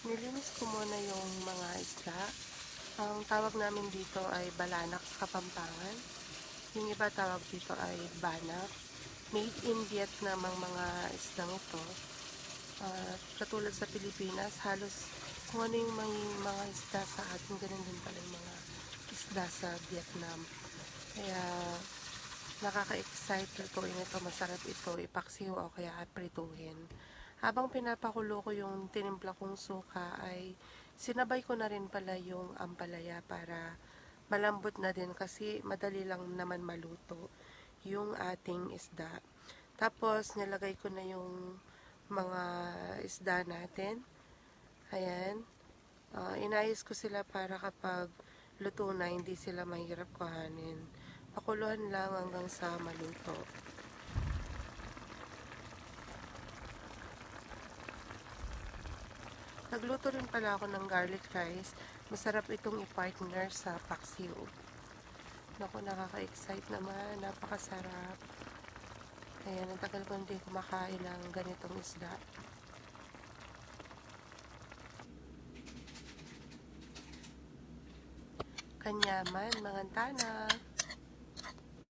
Nilinis ko muna yung mga isda. Ang tawag namin dito ay balanak sa Kapampangan. Yung iba tawag dito ay banak. Made in Vietnam ang mga isdang ito. Katulad sa Pilipinas, halos kung ano yung mga isda sa atin, ganun din pala yung mga isda sa Vietnam. Kaya nakaka-excite lutuin ito, masarap ito, ipaksiw o kaya prituhin. Habang pinapakulo ko yung tinimpla kong suka ay sinabay ko na rin pala yung ampalaya para malambot na din kasi madali lang naman maluto yung ating isda. Tapos nilagay ko na yung mga isda natin. Ayan. Inayos ko sila para kapag luto na, hindi sila mahirap kuhanin. Pakuluhan lang hanggang sa maluto. Nagluto rin pala ako ng garlic rice. Masarap itong i-partner sa paksiw. Naku, nakaka-excite naman. Napakasarap. Ayan, ang tagal ko hindi kumakain ng ganitong isda. Kanyaman, mga tanak.